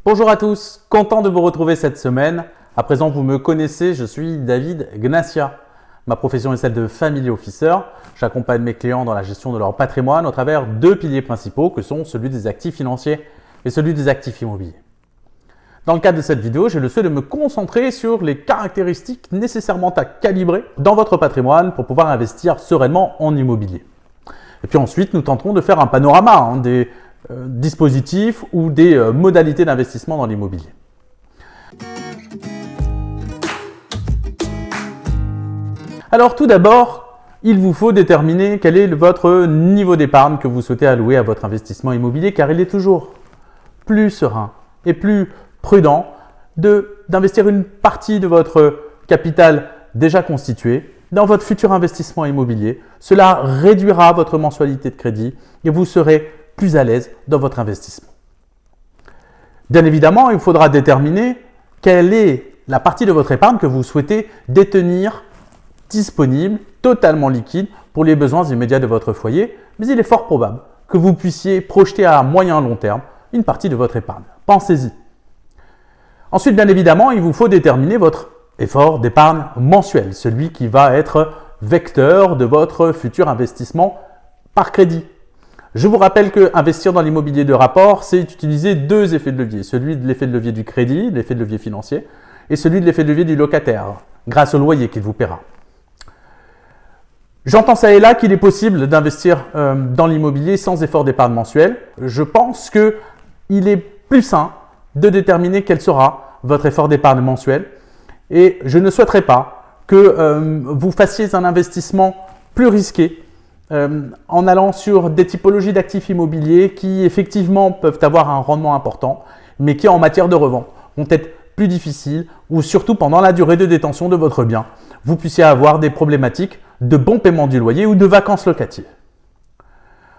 Bonjour à tous, content de vous retrouver cette semaine. À présent, vous me connaissez, je suis David Gnacia. Ma profession est celle de Family Officer. J'accompagne mes clients dans la gestion de leur patrimoine au travers deux piliers principaux que sont celui des actifs financiers et celui des actifs immobiliers. Dans le cadre de cette vidéo, j'ai le souhait de me concentrer sur les caractéristiques nécessairement à calibrer dans votre patrimoine pour pouvoir investir sereinement en immobilier. Et puis ensuite, nous tenterons de faire un panorama des dispositifs ou des modalités d'investissement dans l'immobilier. Alors tout d'abord, il vous faut déterminer quel est votre niveau d'épargne que vous souhaitez allouer à votre investissement immobilier, car il est toujours plus serein et plus prudent d'investir une partie de votre capital déjà constitué dans votre futur investissement immobilier. Cela réduira votre mensualité de crédit et vous serez plus à l'aise dans votre investissement. Bien évidemment, il faudra déterminer quelle est la partie de votre épargne que vous souhaitez détenir disponible, totalement liquide pour les besoins immédiats de votre foyer, mais il est fort probable que vous puissiez projeter à moyen et long terme une partie de votre épargne. Pensez-y. Ensuite, bien évidemment, il vous faut déterminer votre effort d'épargne mensuel, celui qui va être vecteur de votre futur investissement par crédit. Je vous rappelle que investir dans l'immobilier de rapport, c'est utiliser deux effets de levier, celui de l'effet de levier du crédit, l'effet de levier financier, et celui de l'effet de levier du locataire, grâce au loyer qu'il vous paiera. J'entends ça et là qu'il est possible d'investir dans l'immobilier sans effort d'épargne mensuel. Je pense qu'il est plus sain de déterminer quel sera votre effort d'épargne mensuel et je ne souhaiterais pas que vous fassiez un investissement plus risqué en allant sur des typologies d'actifs immobiliers qui effectivement peuvent avoir un rendement important, mais qui en matière de revente vont être plus difficiles ou surtout pendant la durée de détention de votre bien, vous puissiez avoir des problématiques de bon paiement du loyer ou de vacances locatives.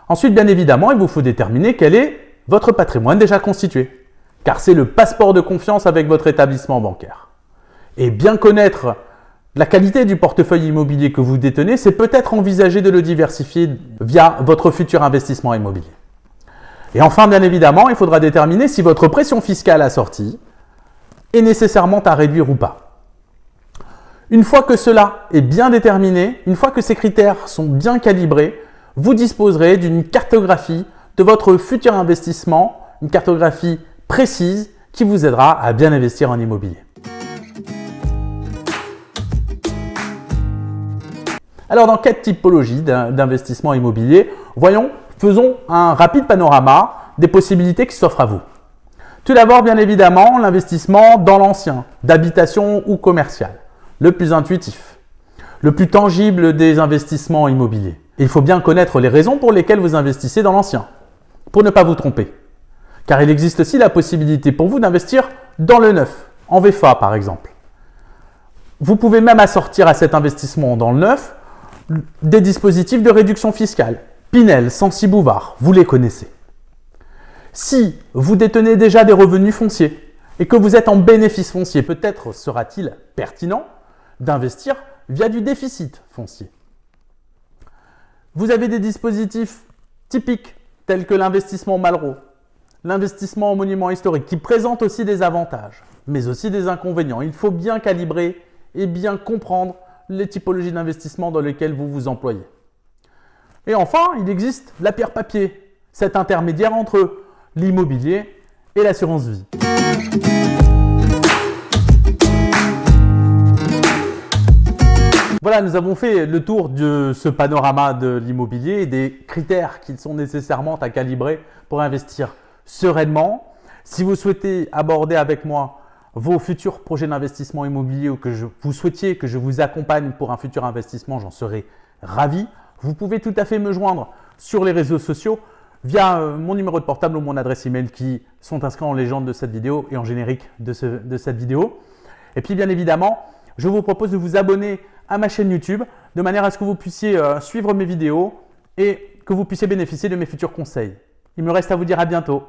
Ensuite, bien évidemment, il vous faut déterminer quel est votre patrimoine déjà constitué, car c'est le passeport de confiance avec votre établissement bancaire. Et bien connaître la qualité du portefeuille immobilier que vous détenez, c'est peut-être envisager de le diversifier via votre futur investissement immobilier. Et enfin, bien évidemment, il faudra déterminer si votre pression fiscale assortie est nécessairement à réduire ou pas. Une fois que cela est bien déterminé, une fois que ces critères sont bien calibrés, vous disposerez d'une cartographie de votre futur investissement, une cartographie précise qui vous aidera à bien investir en immobilier. Alors, dans quelle typologie d'investissement immobilier? Faisons un rapide panorama des possibilités qui s'offrent à vous. Tout d'abord, bien évidemment, l'investissement dans l'ancien, d'habitation ou commercial, le plus intuitif, le plus tangible des investissements immobiliers. Il faut bien connaître les raisons pour lesquelles vous investissez dans l'ancien, pour ne pas vous tromper. Car il existe aussi la possibilité pour vous d'investir dans le neuf, en VFA par exemple. Vous pouvez même assortir à cet investissement dans le neuf des dispositifs de réduction fiscale, Pinel, Censi-Bouvard, vous les connaissez. Si vous détenez déjà des revenus fonciers et que vous êtes en bénéfice foncier, peut-être sera-t-il pertinent d'investir via du déficit foncier. Vous avez des dispositifs typiques tels que l'investissement Malraux, l'investissement en monument historique qui présentent aussi des avantages, mais aussi des inconvénients. Il faut bien calibrer et bien comprendre les typologies d'investissement dans lesquelles vous vous employez. Et enfin, il existe la pierre papier, cet intermédiaire entre l'immobilier et l'assurance vie. Voilà, nous avons fait le tour de ce panorama de l'immobilier et des critères qui sont nécessairement à calibrer pour investir sereinement. Si vous souhaitez aborder avec moi vos futurs projets d'investissement immobilier ou que vous souhaitiez que je vous accompagne pour un futur investissement, j'en serai ravi. Vous pouvez tout à fait me joindre sur les réseaux sociaux via mon numéro de portable ou mon adresse email qui sont inscrits en légende de cette vidéo et en générique de cette vidéo. Et puis bien évidemment, je vous propose de vous abonner à ma chaîne YouTube de manière à ce que vous puissiez suivre mes vidéos et que vous puissiez bénéficier de mes futurs conseils. Il me reste à vous dire à bientôt.